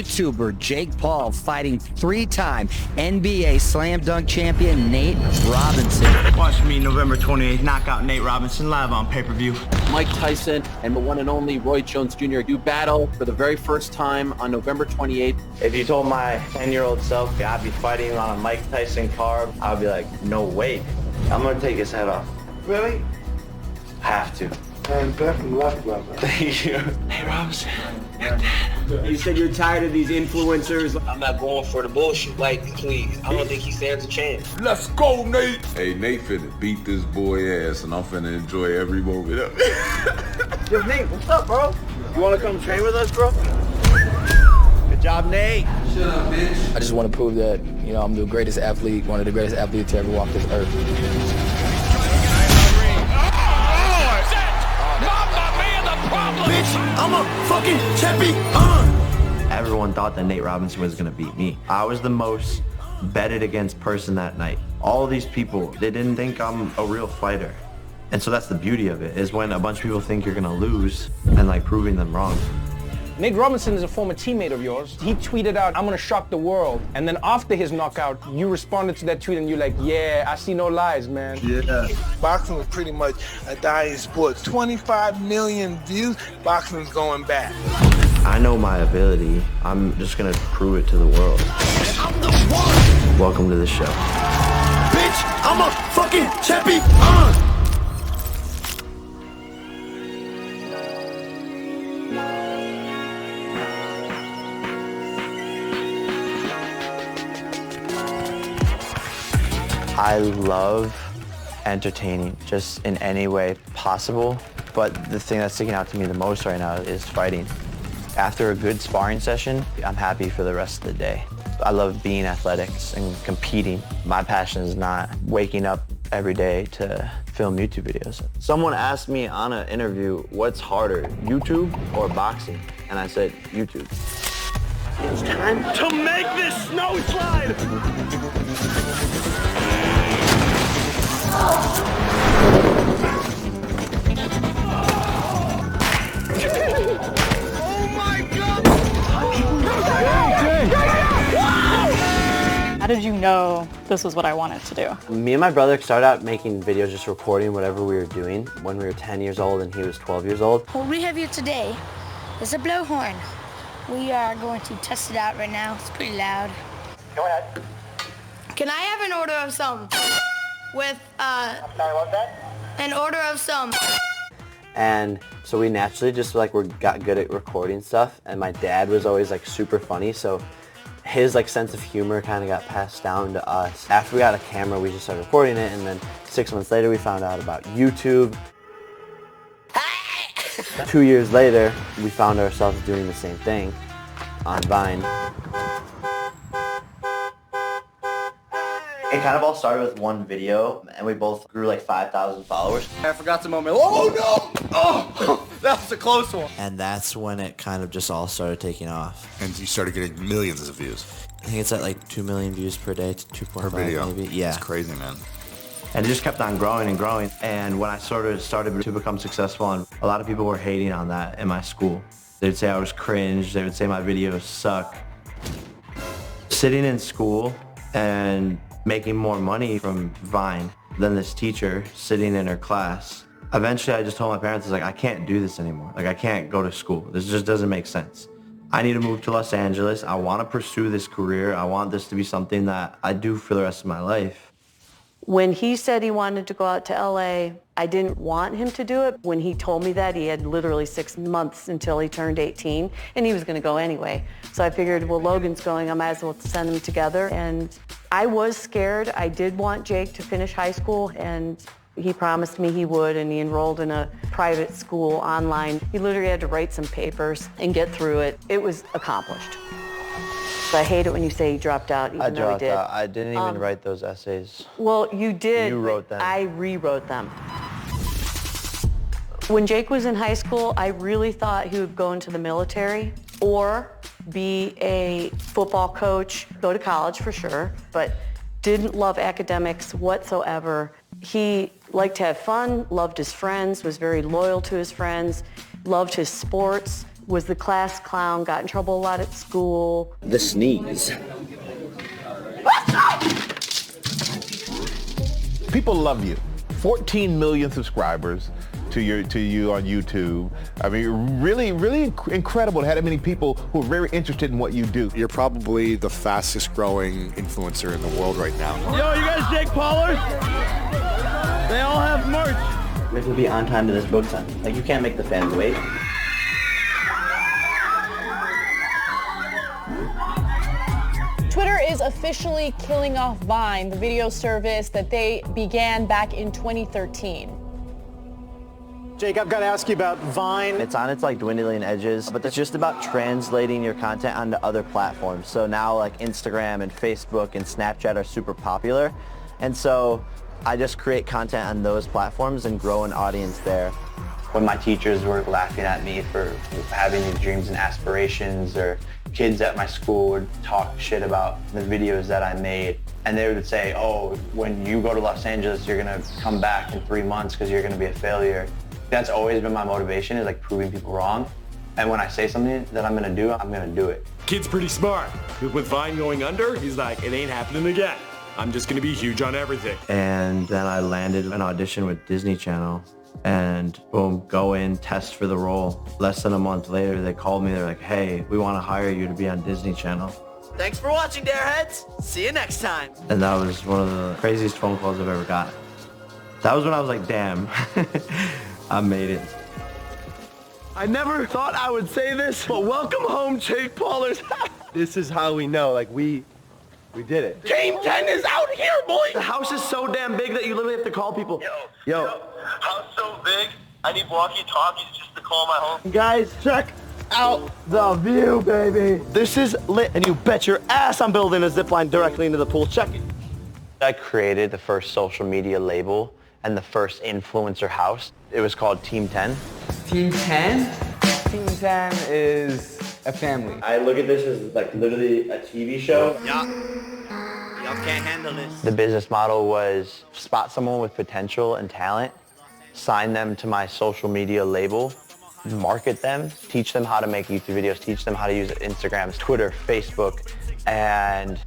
YouTuber Jake Paul fighting 3-time NBA Slam Dunk champion Nate Robinson. Watch me November 28th knock out Nate Robinson live on pay-per-view. Mike Tyson and the one and only Roy Jones Jr. do battle for the very first time on November 28th. If you told my 10-year-old self I'd be fighting on a Mike Tyson card, I'd be like, no way. I'm gonna take his head off. Really? Have to. And definitely left, brother. Thank you. Nate Robinson. You said you're tired of these influencers. I'm not going for the bullshit. Like, please, I don't think he stands a chance. Let's go, Nate. Hey, Nate finna beat this boy ass, and I'm finna enjoy every moment of it. Yo, Nate, what's up, bro? You want to come train with us, bro? Good job, Nate. Shut up, bitch. I just want to prove that, I'm the greatest athlete, one of the greatest athletes to ever walk this earth. Bitch, I'm a fucking champion. Everyone thought that Nate Robinson was gonna beat me. I was the most betted against person that night. All these people, they didn't think I'm a real fighter. And so that's the beauty of it, is when a bunch of people think you're gonna lose and like proving them wrong. Nate Robinson is a former teammate of yours. He tweeted out, "I'm gonna shock the world." And then after his knockout, you responded to that tweet and you're like, "Yeah, I see no lies, man." Yeah. Boxing was pretty much a dying sport. 25 million views, boxing's going back. I know my ability. I'm just gonna prove it to the world. I'm the one. Welcome to the show. Bitch, I'm a fucking champion. I love entertaining just in any way possible, but the thing that's sticking out to me the most right now is fighting. After a good sparring session, I'm happy for the rest of the day. I love being athletics and competing. My passion is not waking up every day to film YouTube videos. Someone asked me on an interview, what's harder, YouTube or boxing? And I said, YouTube. It's time to make this snow slide. Oh my God! How did you know this was what I wanted to do? Me and my brother started out making videos, just recording whatever we were doing when we were 10 years old and he was 12 years old. What we have here today is a blowhorn. We are going to test it out right now. It's pretty loud. Go ahead. Can I have an order of some? With, I'm sorry, what's that? an order of some. And so we naturally just got good at recording stuff, and my dad was always like super funny, so his like sense of humor kind of got passed down to us. After we got a camera, we just started recording it, and then 6 months later we found out about YouTube. 2 years later, we found ourselves doing the same thing on Vine. It kind of all started with one video, and we both grew like 5,000 followers. I forgot the moment. Oh no! Oh, that was a close one. And that's when it kind of just all started taking off. And you started getting millions of views. I think it's at like 2 million views per day to 2.5 Per video. maybe. Yeah. It's crazy, man. And it just kept on growing and growing. And when I started to become successful, and a lot of people were hating on that in my school. They'd say I was cringe. They would say my videos suck. Sitting in school and making more money from Vine than this teacher sitting in her class. Eventually, I just told my parents, I can't do this anymore. I can't go to school. This just doesn't make sense. I need to move to Los Angeles. I want to pursue this career. I want this to be something that I do for the rest of my life. When he said he wanted to go out to LA, I didn't want him to do it. When he told me that, he had literally 6 months until he turned 18, and he was going to go anyway. So I figured, well, Logan's going, I might as well send them together. And I was scared. I did want Jake to finish high school, and he promised me he would, and he enrolled in a private school online. He literally had to write some papers and get through it. It was accomplished. So I hate it when you say he dropped out, even though he did. I dropped out. I didn't even write those essays. Well, you did. You wrote them. I rewrote them. When Jake was in high school, I really thought he would go into the military or be a football coach, go to college for sure, but didn't love academics whatsoever. He liked to have fun, loved his friends, was very loyal to his friends, loved his sports, was the class clown, got in trouble a lot at school. The sneeze. People love you. 14 million subscribers to you on YouTube. I mean, really incredible to have that many people who are very interested in what you do. You're probably the fastest growing influencer in the world right now. Yo, you guys Jake Paulers? They all have merch. We have to be on time to this book signing. Like, you can't make the fans wait. Twitter is officially killing off Vine, the video service that they began back in 2013. Jake, I've got to ask you about Vine. It's on its like dwindling edges, but it's just about translating your content onto other platforms. So now like Instagram and Facebook and Snapchat are super popular. And so I just create content on those platforms and grow an audience there. When my teachers were laughing at me for having these dreams and aspirations, or kids at my school would talk shit about the videos that I made, and they would say, oh, when you go to Los Angeles, you're gonna come back in 3 months because you're gonna be a failure. That's always been my motivation, is like proving people wrong. And when I say something that I'm gonna do it. Kid's pretty smart. With Vine going under, he's like, it ain't happening again. I'm just gonna be huge on everything. And then I landed an audition with Disney Channel, and boom, go in, test for the role. Less than a month later, they called me. They're like, hey, we want to hire you to be on Disney Channel. Thanks for watching, Dareheads. See you next time. And that was one of the craziest phone calls I've ever got. That was when I was like, damn, I made it. I never thought I would say this, but welcome home, Jake Paulers. This is how we know, like we did it. Team 10 is out here, boy. The house is so damn big that you literally have to call people. Yo. House so big, I need walkie-talkies just to call my home. Guys, check out the view, baby. This is lit, and you bet your ass I'm building a zip line directly into the pool. Check it. I created the first social media label and the first influencer house. It was called Team 10. Team 10? Team 10 is a family. I look at this as like literally a TV show. Y'all can't handle this. The business model was spot someone with potential and talent, sign them to my social media label, market them, teach them how to make YouTube videos, teach them how to use Instagram, Twitter, Facebook, and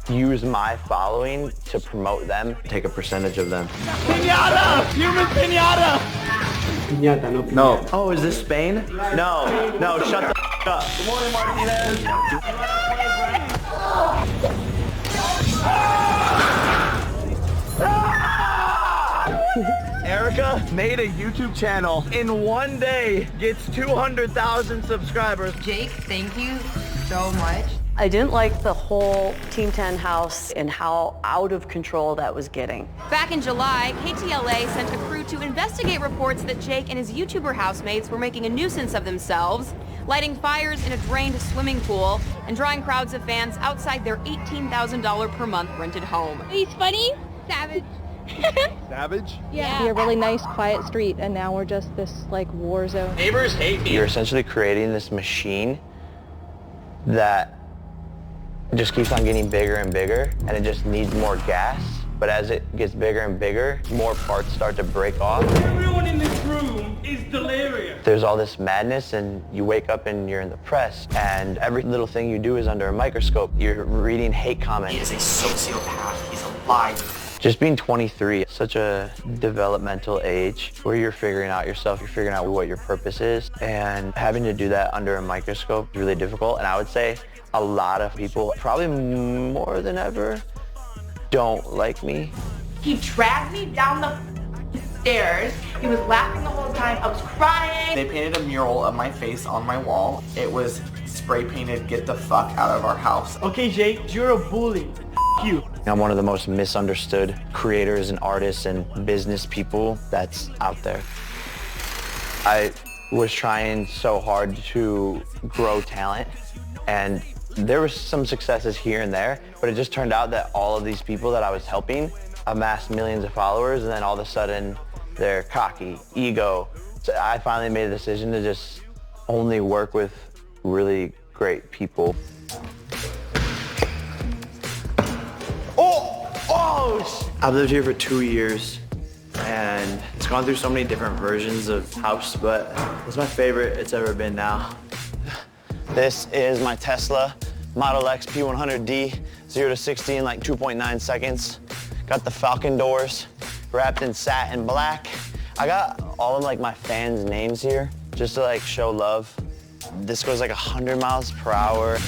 use my following to promote them, take a percentage of them. Piñata! Human piñata! Piñata, no piñata. No. Oh, is this Spain? No, shut the f*** up. Good morning, Martinez. Erica made a YouTube channel. In one day, gets 200,000 subscribers. Jake, thank you so much. I didn't like the whole Team 10 house and how out of control that was getting. Back in July, KTLA sent a crew to investigate reports that Jake and his YouTuber housemates were making a nuisance of themselves, lighting fires in a drained swimming pool, and drawing crowds of fans outside their $18,000 per month rented home. He's funny, savage. Savage? Yeah. Be a really nice, quiet street, and now we're just this, like, war zone. Neighbors hate me. You're essentially creating this machine that just keeps on getting bigger and bigger, and it just needs more gas. But as it gets bigger and bigger, more parts start to break off. Everyone in this room is delirious. There's all this madness, and you wake up and you're in the press, and every little thing you do is under a microscope. You're reading hate comments. He is a sociopath. He's a liar. Just being 23, such a developmental age where you're figuring out yourself, you're figuring out what your purpose is, and having to do that under a microscope is really difficult. And I would say a lot of people, probably more than ever, don't like me. He dragged me down the stairs. He was laughing the whole time. I was crying. They painted a mural of my face on my wall. It was spray painted, "Get the fuck out of our house." Okay, Jake, you're a bully. F you. I'm one of the most misunderstood creators and artists and business people that's out there. I was trying so hard to grow talent, and there were some successes here and there, but it just turned out that all of these people that I was helping amassed millions of followers, and then all of a sudden they're cocky, ego. So I finally made a decision to just only work with really great people. I've lived here for 2 years, and it's gone through so many different versions of house, but it's my favorite it's ever been now. This is my Tesla Model X P100D, 0 to 60 in like 2.9 seconds. Got the Falcon doors wrapped in satin black. I got all of like my fans' names here just to like show love. This goes like 100 miles per hour.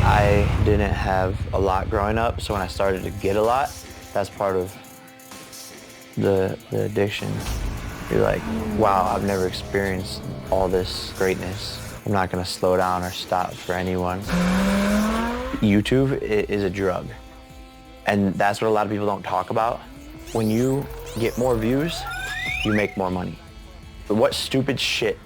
I didn't have a lot growing up, so when I started to get a lot, that's part of the addiction. You're like, wow, I've never experienced all this greatness. I'm not gonna slow down or stop for anyone. YouTube is a drug, and that's what a lot of people don't talk about. When you get more views, you make more money. But what stupid shit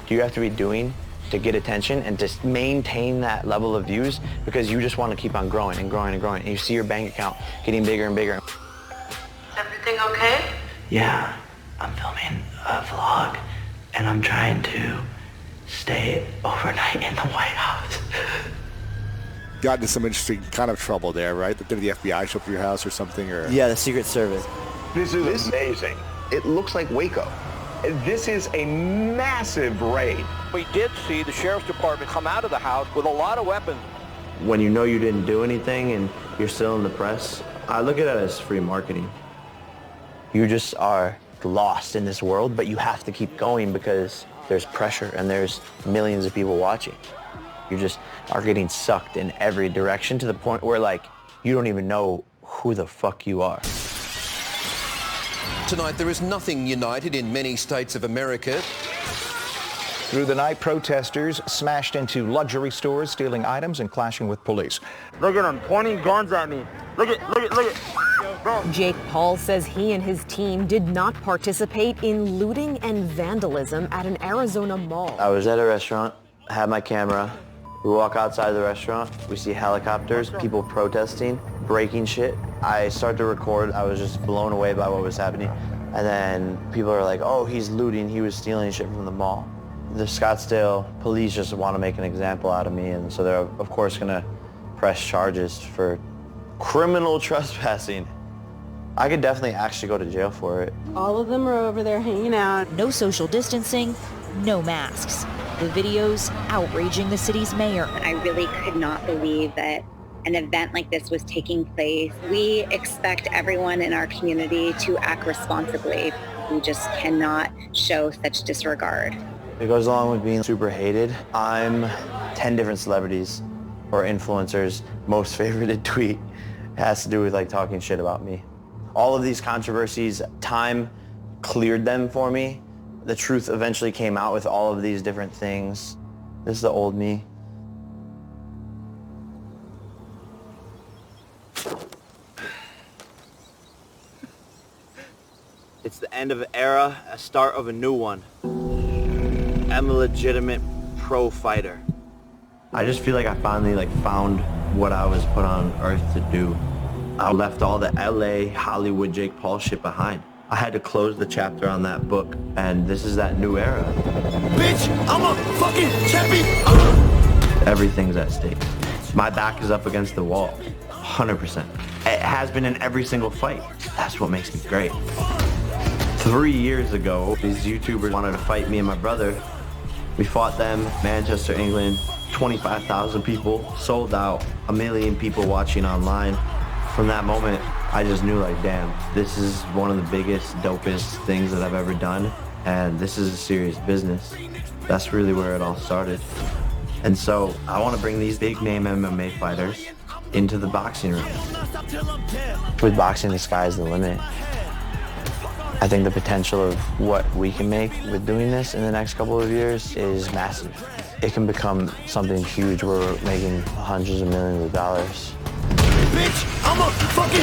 do you have to be doing to get attention and to maintain that level of views because you just want to keep on growing and growing and growing, and you see your bank account getting bigger and bigger? Everything okay? Yeah, I'm filming a vlog, and I'm trying to stay overnight in the White House. Got into some interesting kind of trouble there, right? Did the FBI show up at your house or something? Or Yeah, the Secret Service. This is amazing. It looks like Waco. This is a massive raid. We did see the sheriff's department come out of the house with a lot of weapons. When you know you didn't do anything and you're still in the press, I look at it as free marketing. You just are lost in this world, but you have to keep going because there's pressure and there's millions of people watching. You just are getting sucked in every direction to the point where like you don't even know who the fuck you are. Tonight, there is nothing united in many states of America. Through the night, protesters smashed into luxury stores, stealing items and clashing with police. Look at them pointing guns at me. Look at. Jake Paul says he and his team did not participate in looting and vandalism at an Arizona mall. I was at a restaurant, had my camera. We walk outside the restaurant, we see helicopters, people protesting, breaking shit. I start to record, I was just blown away by what was happening. And then people are like, oh, he's looting, he was stealing shit from the mall. The Scottsdale police just want to make an example out of me, and so they're of course gonna press charges for criminal trespassing. I could definitely actually go to jail for it. All of them are over there hanging out. No social distancing, no masks. The videos outraging the city's mayor. I really could not believe that an event like this was taking place. We expect everyone in our community to act responsibly. We just cannot show such disregard. It goes along with being super hated. I'm 10 different celebrities or influencers' most favorited tweet has to do with like talking shit about me. All of these controversies, time cleared them for me. The truth eventually came out with all of these different things. This is the old me. It's the end of an era, a start of a new one. I'm a legitimate pro fighter. I just feel like I finally found what I was put on earth to do. I left all the LA, Hollywood, Jake Paul shit behind. I had to close the chapter on that book, and this is that new era. Bitch, I'm a fucking champion! Everything's at stake. My back is up against the wall, 100%. It has been in every single fight. That's what makes me great. 3 years ago, these YouTubers wanted to fight me and my brother. We fought them, Manchester, England, 25,000 people, sold out, 1 million people watching online. From that moment, I just knew damn, this is one of the biggest, dopest things that I've ever done, and this is a serious business. That's really where it all started. And so I want to bring these big name MMA fighters into the boxing ring. With boxing, the sky's the limit. I think the potential of what we can make with doing this in the next couple of years is massive. It can become something huge where we're making hundreds of millions of dollars. Bitch, I'm a fucking